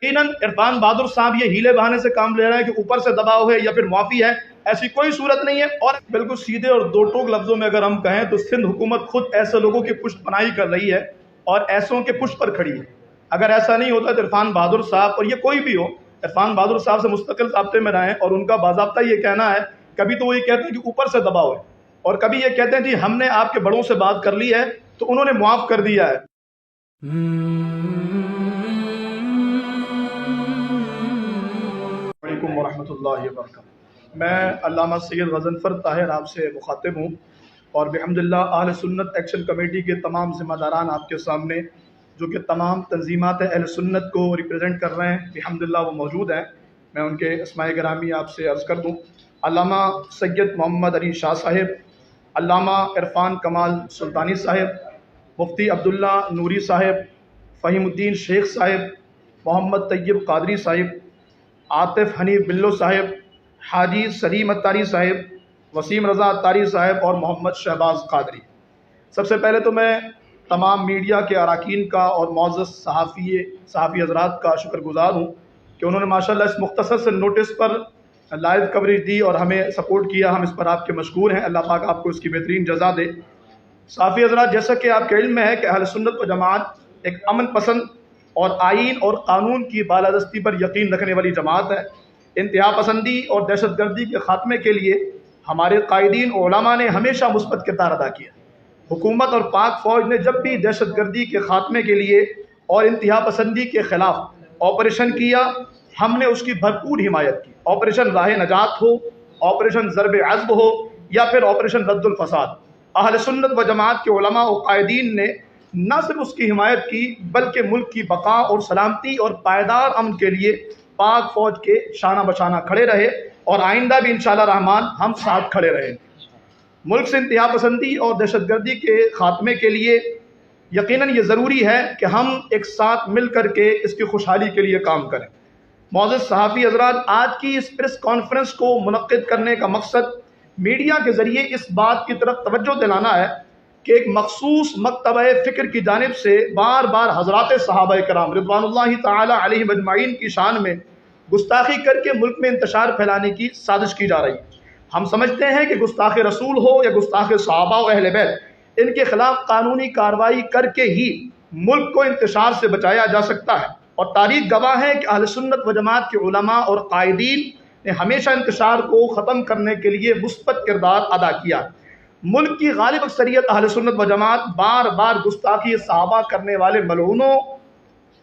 یقیناً عرفان بہادر صاحب یہ ہیلے بہانے سے کام لے رہے ہیں کہ اوپر سے دباؤ ہے یا پھر معافی ہے، ایسی کوئی صورت نہیں ہے۔ اور بالکل سیدھے اور دو ٹوک لفظوں میں اگر ہم کہیں تو سندھ حکومت خود ایسے لوگوں کی پشت پناہی کر رہی ہے اور ایسوں کے پشت پر کھڑی ہے۔ اگر ایسا نہیں ہوتا تو عرفان بہادر صاحب، اور یہ کوئی بھی ہو، عرفان بہادر صاحب سے مستقل رابطے میں رہیں، اور ان کا باضابطہ یہ کہنا ہے، کبھی تو وہ یہ کہتے ہیں کہ اوپر سے دباؤ ہے، اور کبھی یہ کہتے ہیں جی ہم نے آپ کے بڑوں سے بات کر لی ہے تو انہوں نے معاف کر دیا ہے۔ علیکم ورحمۃ اللہ وبرکاتہ۔ میں علامہ سید غضنفر طاہر آپ سے مخاطب ہوں، اور بحمداللہ اہل سنت ایکشن کمیٹی کے تمام ذمہ داران آپ کے سامنے، جو کہ تمام تنظیمات اہل سنت کو ریپرزینٹ کر رہے ہیں، بحمداللہ وہ موجود ہیں۔ میں ان کے اسماء گرامی آپ سے عرض کر دوں، علامہ سید محمد علی شاہ صاحب، علامہ عرفان کمال سلطانی صاحب، مفتی عبداللہ نوری صاحب، فہیم الدین شیخ صاحب، محمد طیب قادری صاحب، عاطف حنیف بلو صاحب، حاجی سلیم اتاری صاحب، وسیم رضا اتاری صاحب اور محمد شہباز قادری۔ سب سے پہلے تو میں تمام میڈیا کے اراکین کا اور معزز صحافی حضرات کا شکر گزار ہوں کہ انہوں نے ماشاءاللہ اس مختصر سے نوٹس پر لائیو کوریج دی اور ہمیں سپورٹ کیا۔ ہم اس پر آپ کے مشکور ہیں، اللہ پاک آپ کو اس کی بہترین جزا دے۔ صحافی حضرات، جیسا کہ آپ کے علم میں ہے کہ اہل سنت و جماعت ایک امن پسند اور آئین اور قانون کی بالادستی پر یقین رکھنے والی جماعت ہے۔ انتہا پسندی اور دہشت گردی کے خاتمے کے لیے ہمارے قائدین علماء نے ہمیشہ مثبت کردار ادا کیا۔ حکومت اور پاک فوج نے جب بھی دہشت گردی کے خاتمے کے لیے اور انتہا پسندی کے خلاف آپریشن کیا، ہم نے اس کی بھرپور حمایت کی۔ آپریشن راہ نجات ہو، آپریشن ضرب عزب ہو، یا پھر آپریشن رد الفساد، اہل سنت و جماعت کے علماء و قائدین نے نہ صرف اس کی حمایت کی بلکہ ملک کی بقا اور سلامتی اور پائیدار امن کے لیے پاک فوج کے شانہ بشانہ کھڑے رہے، اور آئندہ بھی انشاءاللہ رحمان ہم ساتھ کھڑے رہیں۔ ملک سے انتہا پسندی اور دہشت گردی کے خاتمے کے لیے یقیناً یہ ضروری ہے کہ ہم ایک ساتھ مل کر کے اس کی خوشحالی کے لیے کام کریں۔ معزز صحافی حضرات، آج کی اس پریس کانفرنس کو منعقد کرنے کا مقصد میڈیا کے ذریعے اس بات کی طرف توجہ دلانا ہے کہ ایک مخصوص مکتبہ فکر کی جانب سے بار بار حضرات صحابہ کرام رضوان اللہ تعالی علیہم اجمعین کی شان میں گستاخی کر کے ملک میں انتشار پھیلانے کی سازش کی جا رہی ہے۔ ہم سمجھتے ہیں کہ گستاخ رسول ہو یا گستاخ صحابہ و اہل بیت، ان کے خلاف قانونی کارروائی کر کے ہی ملک کو انتشار سے بچایا جا سکتا ہے، اور تاریخ گواہ ہے کہ اہل سنت و جماعت کے علماء اور قائدین نے ہمیشہ انتشار کو ختم کرنے کے لیے مثبت کردار ادا کیا۔ ملک کی غالب اکثریت اہل سنت و جماعت بار بار گستاخی صحابہ کرنے والے ملعونوں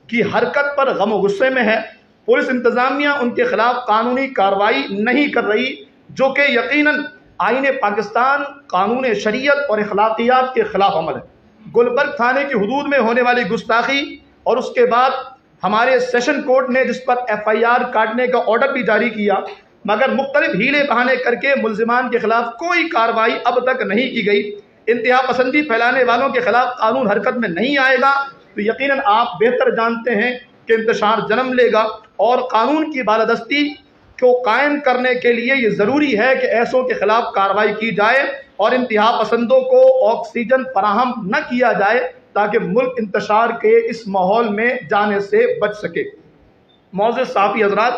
کی حرکت پر غم و غصے میں ہے۔ پولیس انتظامیہ ان کے خلاف قانونی کارروائی نہیں کر رہی، جو کہ یقیناً آئین پاکستان، قانون شریعت اور اخلاقیات کے خلاف عمل ہے۔ گلبرگ تھانے کی حدود میں ہونے والی گستاخی، اور اس کے بعد ہمارے سیشن کورٹ نے جس پر FIR کاٹنے کا آرڈر بھی جاری کیا، مگر مختلف ہیلے بہانے کر کے ملزمان کے خلاف کوئی کارروائی اب تک نہیں کی گئی۔ انتہا پسندی پھیلانے والوں کے خلاف قانون حرکت میں نہیں آئے گا تو یقیناً آپ بہتر جانتے ہیں کہ انتشار جنم لے گا، اور قانون کی بالادستی کو قائم کرنے کے لیے یہ ضروری ہے کہ ایسوں کے خلاف کارروائی کی جائے اور انتہا پسندوں کو آکسیجن فراہم نہ کیا جائے تاکہ ملک انتشار کے اس ماحول میں جانے سے بچ سکے۔ معزز صحافی حضرات،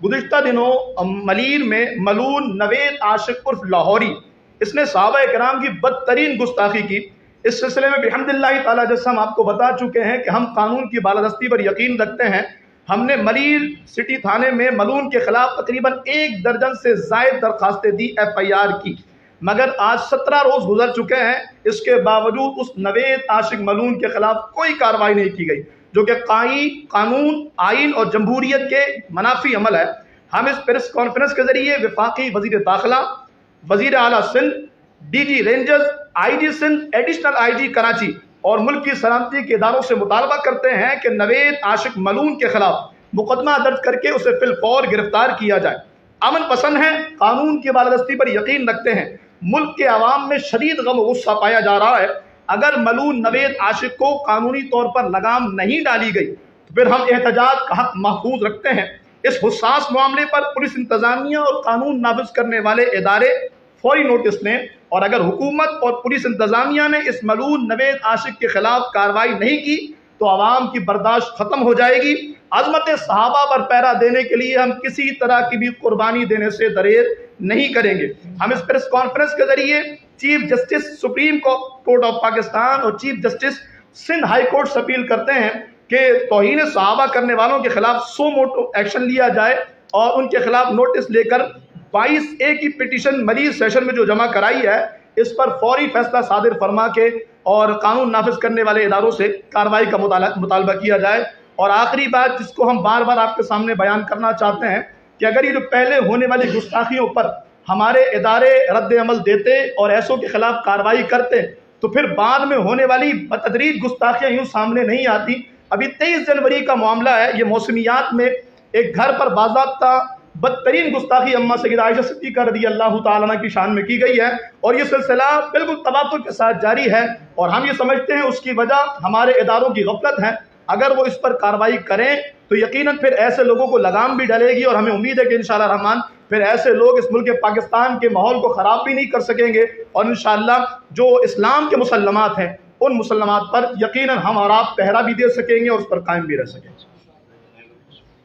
گزشتہ دنوں ملیر میں ملعون نوید عاشق عرف لاہوری، اس نے صحابہ کرام کی بدترین گستاخی کی۔ اس سلسلے میں بحمداللہ تعالیٰ، جیسا ہم آپ کو بتا چکے ہیں کہ ہم قانون کی بالادستی پر یقین رکھتے ہیں، ہم نے ملیر سٹی تھانے میں ملعون کے خلاف تقریباً 1 درجن سے زائد درخواستیں دی، FIR کی، مگر آج 17 روز گزر چکے ہیں، اس کے باوجود اس نوید عاشق ملعون کے خلاف کوئی کارروائی نہیں کی گئی، جو کہ قانون، آئین اور جمہوریت کے منافی عمل ہے۔ ہم اس پریس کانفرنس کے ذریعے وفاقی وزیر داخلہ، وزیر اعلیٰ Sindh, DG rangers, IG Sindh, additional IG Karachi اور ملک کی سلامتی کے اداروں سے مطالبہ کرتے ہیں کہ نوید عاشق ملعون کے خلاف مقدمہ درج کر کے اسے فی الفور گرفتار کیا جائے۔ امن پسند ہیں، قانون کی بالادستی پر یقین رکھتے ہیں، ملک کے عوام میں شدید غم و غصہ پایا جا رہا ہے۔ اگر ملعون نوید عاشق کو قانونی طور پر لگام نہیں ڈالی گئی تو پھر ہم احتجاج کا حق محفوظ رکھتے ہیں۔ اس حساس معاملے پر پولیس انتظامیہ اور قانون نافذ کرنے والے ادارے فوری نوٹس لیں، اور اگر حکومت اور پولیس انتظامیہ نے اس ملعون نوید عاشق کے خلاف کارروائی نہیں کی تو عوام کی برداشت ختم ہو جائے گی۔ عظمت صحابہ پر پہرا دینے کے لیے ہم کسی طرح کی بھی قربانی دینے سے دریغ نہیں کریں گے۔ ہم اس پریس کانفرنس کے ذریعے chief justice supreme court of Pakistan اور chief justice Sindh high court سے اپیل کرتے ہیں کہ توہین صحابہ کرنے والوں کے خلاف سو موٹو ایکشن لیا جائے اور ان کے خلاف نوٹس لے کر 22A کی پٹیشن مزید سیشن میں جو جمع کرائی ہے اس پر فوری فیصلہ صادر فرما کے اور قانون نافذ کرنے والے اداروں سے کارروائی کا مطالبہ کیا جائے۔ اور آخری بات جس کو ہم بار بار آپ کے سامنے بیان کرنا چاہتے ہیں کہ اگر یہ جو پہلے ہونے والی گستاخیوں پر ہمارے ادارے رد عمل دیتے اور ایسوں کے خلاف کارروائی کرتے تو پھر بعد میں ہونے والی بتدریج گستاخیاں یوں سامنے نہیں آتی۔ ابھی 23 جنوری کا معاملہ ہے، یہ موسمیات میں ایک گھر پر باضابطہ بدترین گستاخی اماں سیدہ عائشہ صدیقہ رضی اللہ تعالیٰ عنہ کی شان میں کی گئی ہے اور یہ سلسلہ بالکل تواتر کے ساتھ جاری ہے اور ہم یہ سمجھتے ہیں اس کی وجہ ہمارے اداروں کی غفلت ہے۔ اگر وہ اس پر کارروائی کریں تو یقیناً پھر ایسے لوگوں کو لگام بھی ڈلے گی اور ہمیں امید ہے کہ انشاءاللہ الرحمن پھر ایسے لوگ اس ملک پاکستان کے ماحول کو خراب بھی نہیں کر سکیں گے اور انشاءاللہ جو اسلام کے مسلمات ہیں ان مسلمات پر یقیناً ہم اور آپ پہرا بھی دے سکیں گے اور اس پر قائم بھی رہ سکیں گے۔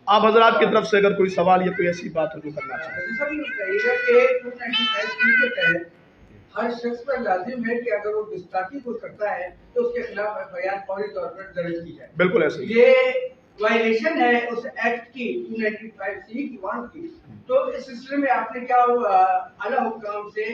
آپ حضرات کی طرف سے اگر کوئی سوال یا کوئی ایسی بات ہے جو کرنا چاہیں۔ ہر شخص پر لازم ہے کہ اگر وہ گستاخی کو کرتا ہے تو اس کے خلاف ایف آئی آر فوری طور پر درج کی جائے۔ بالکل ایسے یہ وائلیشن ہے اس ایکٹ کی 295C کی 1 کی۔ تو اس سلسلے میں آپ نے کیا اعلیٰ حکام سے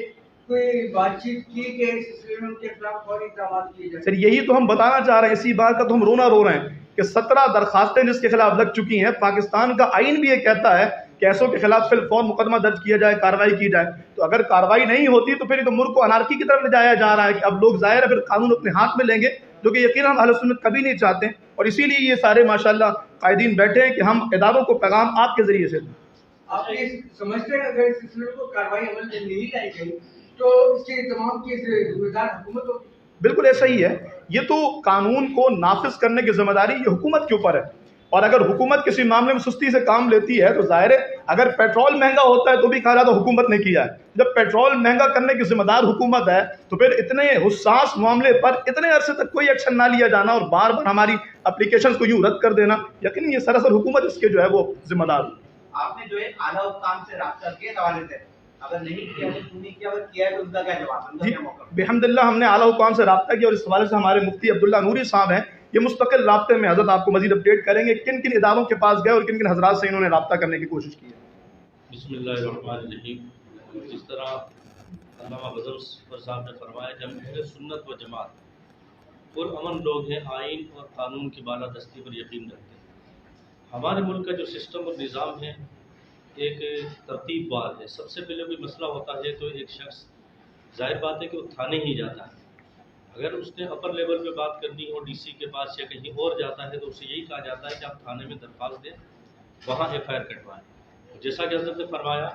کوئی بات چیت کی کہ اس سلسلے میں ان کے خلاف فوری اقدامات کیے جائیں؟ سر یہی تو ہم بتانا چاہ رہے ہیں، اسی بات کا تو ہم رونا رو رہے ہیں کہ 17 درخواستیں جس کے خلاف لگ چکی ہیں۔ پاکستان کا آئین بھی یہ کہتا ہے کہ ایسوں کے خلاف فی الفور مقدمہ درج کیا جائے، کارروائی کی جائے۔ تو اگر کارروائی نہیں ہوتی تو پھر یہ تو ملک کو انارکی کی طرف لے جایا جا رہا ہے کہ اب لوگ ظاہر ہے پھر قانون اپنے ہاتھ میں لیں گے، جو کہ یقیناً ہم اہل سنت کبھی نہیں چاہتے ہیں اور اسی لیے یہ سارے ماشاءاللہ قائدین بیٹھے ہیں کہ ہم اداروں کو پیغام آپ کے ذریعے سے دیں۔ آپ یہ سمجھتے ہیں اگر اس سلسلے کو کارروائی عمل میں نہیں لائی گئی تو اس کے تمام کی ذمہ دار حکومت ہوگی؟ بالکل ایسا ہی ہے، یہ تو قانون کو نافذ کرنے کی ذمہ داری یہ حکومت کے اوپر ہے اور اگر حکومت کسی معاملے میں سستی سے کام لیتی ہے تو ظاہر ہے اگر پیٹرول مہنگا ہوتا ہے تو بھی کہا جاتا ہے حکومت نے کیا ہے۔ جب پیٹرول مہنگا کرنے کی ذمہ دار حکومت ہے تو پھر اتنے حساس معاملے پر اتنے عرصے تک کوئی ایکشن نہ لیا جانا اور بار بار ہماری اپلیکیشنز کو یوں رد کر دینا، یقیناً یہ سراسر حکومت اس کے جو ہے وہ ذمہ دار ہے۔ آپ نے جو ہے اعلیٰ حکام سے رابطہ کیا حوالے سے، اگر نہیں کیا تو نہیں کیا، اگر کیا ہے تو ان کا کیا جواب، ان کا کیا موقع؟ بحمداللہ ہم نے اعلیٰ حکام سے رابطہ کیا اور اس حوالے سے ہمارے مفتی عبداللہ نوری صاحب ہیں، یہ مستقل رابطے میں حضرت آپ کو مزید اپڈیٹ کریں گے کن کن اداروں کے پاس گئے اور کن کن حضرات سے انہوں نے رابطہ کرنے کی کوشش کی ہے۔ بسم اللہ الرحمن الرحیم۔ جس طرح علامہ غزنفر صاحب نے فرمایا کہ ہم اہل سنت و جماعت پرامن لوگ ہیں، آئین اور قانون کی بالادستی پر یقین رکھتے ہیں۔ ہمارے ملک کا جو سسٹم اور نظام ہے ایک ترتیب وار ہے۔ سب سے پہلے کوئی مسئلہ ہوتا ہے تو ایک شخص ظاہر بات ہے کہ وہ تھانے ہی جاتا ہے، اگر اس نے اپر لیول پہ بات کرنی ہو ڈی سی کے پاس یا کہیں اور جاتا ہے تو اسے یہی کہا جاتا ہے کہ آپ تھانے میں درخواست دیں، وہاں ایف آئی آر کٹوائیں۔ جیسا کہ حضرت نے فرمایا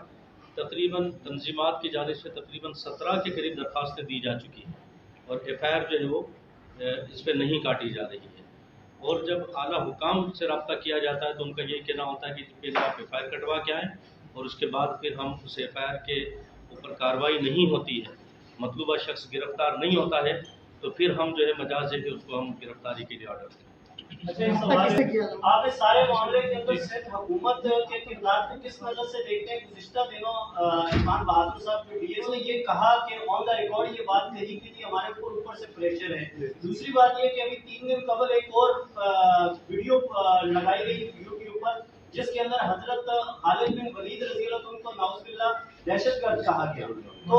تقریباً تنظیمات کی جانب سے تقریباً 17 کے قریب درخواستیں دی جا چکی ہیں اور ایف آئی آر جو ہے وہ اس پہ نہیں کاٹی جا رہی ہے۔ اور جب اعلیٰ حکام سے رابطہ کیا جاتا ہے تو ان کا یہی کہنا ہوتا ہے کہ پہلے آپ ایف آئی آر کٹوا کے آئیں اور اس کے بعد پھر ہم اس ایف آئی آر کے اوپر کارروائی نہیں ہوتی ہے، مطلوبہ شخص گرفتار نہیں ہوتا ہے تو پھر ہم جو ہے مجاز ہے کہ اس کو ہم گرفتاری کے لیے آرڈر کریں۔ اچھا ایک سوال ہے، آپ اس سارے معاملے کے اندر صرف حکومت کے کردار کو کس نظر سے دیکھتے ہیں؟ گزشتہ دنوں عثمان بہادر صاحب کے ڈی ایس نے یہ کہا کہ آن دا ریکارڈ یہ بات کہی کہ جی ہمارے اوپر سے پریشر ہے۔ دوسری بات یہ کہ ابھی 3 دن قبل ایک اور ویڈیو لگائی گئی یوٹیوب کے اوپر جس کے اندر حضرت خالد بن ولید رضی اللہ عنہ کو نعوذ باللہ دہشت گرد کہا گیا۔ تو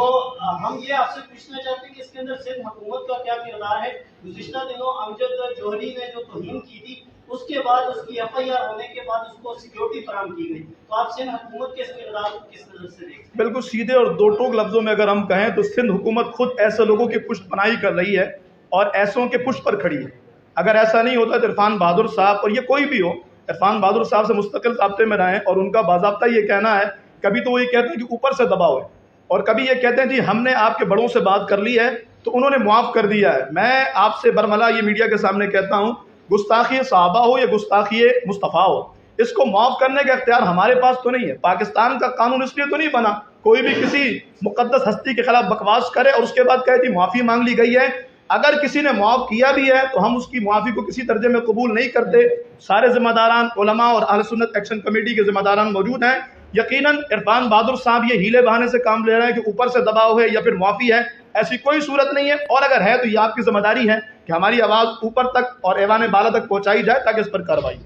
ہم یہ آپ سے پوچھنا چاہتے ہیں کہ اس کے اندر صرف حکومت کا کیا کردار ہے؟ گزشتہ دنوں امجد جوہری نے جو توہین کی تھی اس کے بعد اس کی ایف آئی آر ہونے کے بعد اس کو سیکیورٹی فراہم کی گئی، تو آپ سندھ حکومت کے اس کردار کو کس نظر سے دیکھتے ہیں؟ بالکل سیدھے اور دو ٹوک لفظوں میں اگر ہم کہیں تو سندھ حکومت خود ایسے لوگوں کی پشت پناہی کر رہی ہے اور ایسوں کے پشت پر کھڑی ہے۔ اگر ایسا نہیں ہوتا تو عرفان بہادر صاحب اور یہ کوئی بھی ہو، عرفان بہادر صاحب سے مستقل رابطے میں رہیں اور ان کا باضابطہ یہ کہنا ہے، کبھی تو وہ یہ کہتے ہیں کہ اوپر سے دباؤ ہے اور کبھی یہ کہتے ہیں جی ہم نے آپ کے بڑوں سے بات کر لی ہے تو انہوں نے معاف کر دیا ہے۔ میں آپ سے برملا یہ میڈیا کے سامنے کہتا ہوں، گستاخی صحابہ ہو یا گستاخی مصطفیٰ ہو، اس کو معاف کرنے کا اختیار ہمارے پاس تو نہیں ہے۔ پاکستان کا قانون اس لیے تو نہیں بنا کوئی بھی کسی مقدس ہستی کے خلاف بکواس کرے اور اس کے بعد کہے جی معافی مانگ لی گئی ہے اگر کسی نے معاف کیا بھی ہے تو ہم اس کی معافی کو کسی درجے میں قبول نہیں کرتے. سارے ذمہ داران علماء اور اہل سنت ایکشن کمیٹی کے ذمہ داران موجود ہیں. یقیناً عرفان بہادر صاحب یہ ہیلے بہانے سے کام لے رہے ہیں کہ اوپر سے دباؤ ہے یا پھر معافی ہے. ایسی کوئی صورت نہیں ہے، اور اگر ہے تو یہ آپ کی ذمہ داری ہے کہ ہماری آواز اوپر تک اور ایوان بالا تک پہنچائی جائے تاکہ اس پر کارروائی.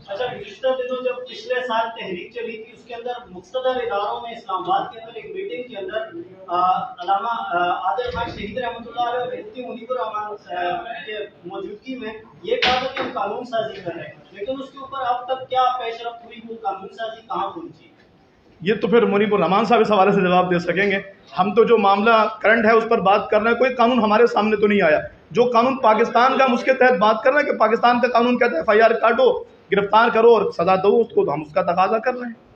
اچھا، گزشتہ دنوں جب پچھلے سال تحریک چلی تھی اس کے اندر مقتدر اداروں میں اسلام آباد کے اندر ایک میٹنگ کے اندر علامہ عادل خان شہید رحمۃ اللہ علیہ اور مفتی منیب الرحمان کے موجودگی میں یہ کہا تھا کہ ہم قانون سازی کر رہے ہیں، لیکن اس کے اوپر اب تک کیا پیش رفت ہوئی، وہ قانون سازی کہاں پہنچی؟ یہ تو پھر منیب الرحمان صاحب اس حوالے سے جواب دے سکیں گے. ہم تو جو معاملہ کرنٹ ہے اس پر بات کر رہے ہیں. کوئی قانون ہمارے سامنے تو نہیں آیا. جو قانون پاکستان کا ہم اس کے تحت بات کر رہے ہیں کہ پاکستان کا قانون کہتا ہے FIR کاٹو، گرفتار کرو اور سزا دو اس کو، تو ہم اس کا تقاضا کر رہے ہیں.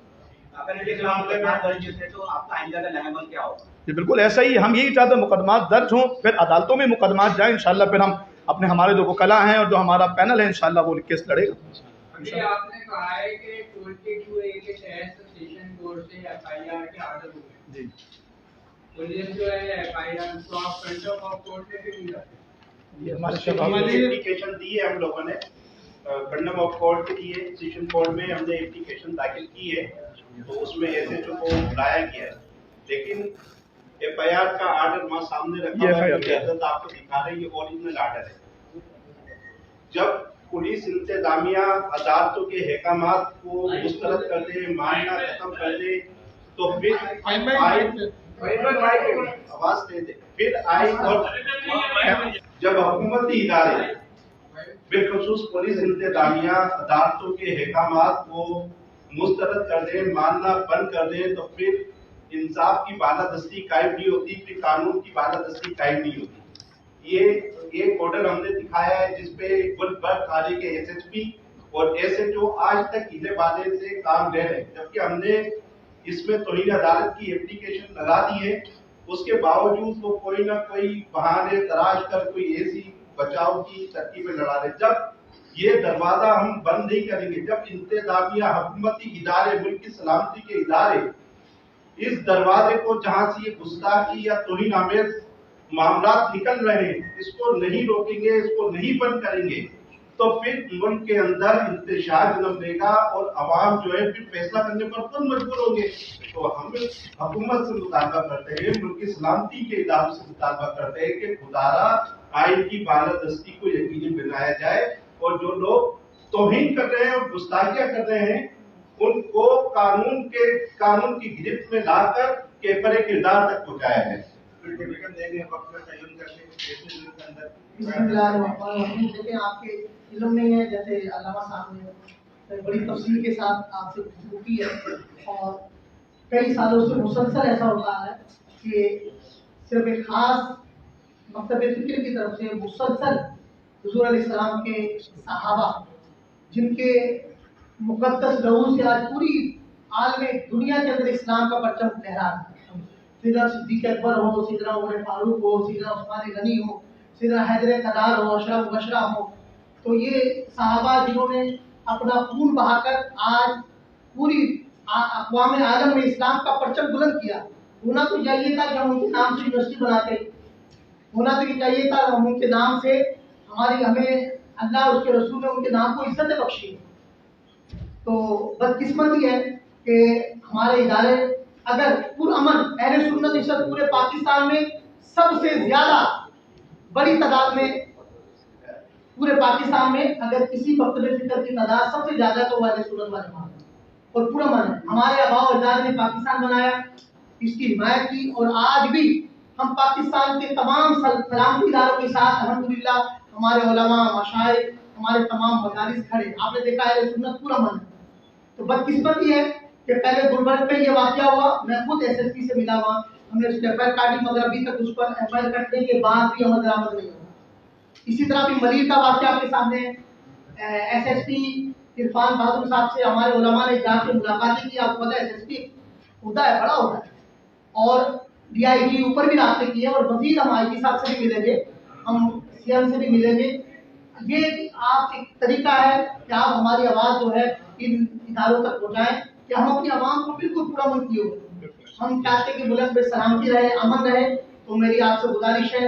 یہ بالکل ایسا ہی، ہم یہی چاہتے ہیں مقدمات درج ہوں، پھر عدالتوں میں مقدمات جائیں انشاءاللہ. پھر ہم اپنے ہمارے جو وکلاء ہیں اور جو ہمارا پینل ہے انشاءاللہ وہ کیس لڑے گا. آپ نے کہا ہے کہ 22A کے تحت سیشن کورٹ سے FIR کے آرڈر ہوئے. جی پولیس جو ہے FIR تو آپ کنٹرول آف کورٹ میں بھی نہیں جاتے. یہ ہمارے اپلیکیشن دی ہے ہم لوگوں نے کنڈم آف کورٹ کے لیے سیشن کورٹ میں ہم نے اپلیکیشن داخل کی ہے، تو اس میں SHO کو بلایا گیا ہے، لیکن FIR کا آرڈر وہاں سامنے رکھا ہوا ہے. عدالت آپ کو دکھا رہی ہے، اوریجنل آرڈر ہے. جب پولیس انتظامیہ عدالتوں کے احکامات کو مسترد کر دے، ماننا ختم کر دے، تو پھر آواز دے دے پھر آئے. اور جب حکومتی ادارے بالخصوص پولیس انتظامیہ عدالتوں کے احکامات کو مسترد کر دیں، ماننا بند کر دیں، تو پھر انصاف کی بالادستی قائم نہیں ہوتی، پھر قانون کی بالادستی قائم نہیں ہوتی. یہ ایک آرڈر ہم نے دکھایا ہے جس پہ گلبرگ تھانے کے SHP اور SHO آج تک ہیلے بازی سے کام لے رہے ہیں، جبکہ ہم نے اس میں توہین عدالت کی اپلیکیشن لگا دی ہے. اس کے باوجود وہ کوئی نہ کوئی بہانے تراش کر کوئی ایسی بچاؤ کی ترکیبیں لڑا رہے. جب یہ دروازہ ہم بند نہیں کریں گے، جب انتظامیہ حکومتی ادارے، ملک کی سلامتی کے ادارے اس دروازے کو جہاں سے یہ گستاخی یا توہین آمیز معاملات نکل رہے ہیں اس کو نہیں روکیں گے، اس کو نہیں بند کریں گے، تو پھر ملک کے اندر انتشار جنم لے گا اور عوام جو ہے پھر فیصلہ کرنے پر خود مجبور ہوں گے. تو ہم حکومت سے مطالبہ کرتے ہیں، ملک کی سلامتی کے اداروں سے مطالبہ کرتے ہیں کہ خدارا آئین کی بالادستی کو یقینی بنایا جائے، اور جو لوگ توہین کر رہے ہیں اور گستاخیاں کر رہے ہیں ان کو قانون کی گرفت میں لا کر کیفر کردار تک پہنچایا جائے. بسم اللہ الرحمن الرحیم. دیکھیں آپ کے علم میں ہے، جیسے علامہ صاحب نے بڑی تفصیل کے ساتھ آپ سے گفتگو کی ہے، اور کئی سالوں سے مسلسل ایسا ہوتا ہے کہ صرف ایک خاص مکتب فکر کی طرف سے مسلسل حضور علیہ السلام کے صحابہ جن کے مقدس لہو سے آج پوری عالم دنیا کے اندر اسلام کا پرچم لہرا ہے. سیدنا صدیق اکبر ہو، سیدنا عمر فاروق ہو، سیدنا عثمان غنی ہو، سیدنا حیدر قدار ہو، اشرف مبشرہ ہو، تو یہ صحابہ جنہوں نے اپنا خون بہا کر آج پوری اقوام عالم میں اسلام کا پرچم بلند کیا. ہونا تو چاہیے تھا کہ ہم ان کے نام سے یونیورسٹی بناتے، ہونا تو یہ چاہیے تھا ہم ان کے نام سے ہمیں اللہ اور اس کے رسول نے ان کے نام کو عزت بخشی. تو بدقسمتی ہے کہ ہمارے ادارے اگر پرامن اہل سنت نشست پورے پاکستان میں سب سے زیادہ بڑی تعداد میں، پورے پاکستان میں اگر کسی مکتب فکر کی تعداد سب سے زیادہ تو وہ اہل سنت والے مان اور پرامن ہے. ہمارے آباء و اجداد نے پاکستان بنایا، اس کی حمایت کی، اور آج بھی ہم پاکستان کے تمام سلامتی اداروں کے ساتھ الحمدللہ ہمارے علماء، مشائخ، ہمارے تمام مدارس کھڑے. آپ نے دیکھا ہے سنت پرامن ہے. تو بدقسمتی ہے کہ پہلے گلبرگ پہ یہ واقعہ ہوا، میں خود SSP سے ملا ہوا، ہم نے اس کے FIR کاٹی، مگر ابھی تک اس پر FIR کٹنے کے بعد بھی عمل درآمد نہیں ہوا. اسی طرح بھی ملیر کا واقعہ آپ کے سامنے ہے. SSP عرفان بہادر صاحب سے ہمارے علماء نے جا کے ملاقاتیں کی. آپ کو پتہ ہے SSP ہوتا ہے، بڑا ہوتا ہے، اور DIG اوپر بھی رابطے کیے، اور مزید ہم IG صاحب سے بھی ملیں گے، ہم CM سے بھی ملیں گے. یہ آپ ایک طریقہ ہے کہ آپ ہماری آواز جو ہے ان اداروں تک پہنچائیں کہ ہم اپنی عوام کو بالکل پورا من کیے ہوئے. ہم چاہتے ہیں کہ ملک میں سلامتی رہے، امن رہے. تو میری آپ سے گزارش ہے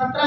17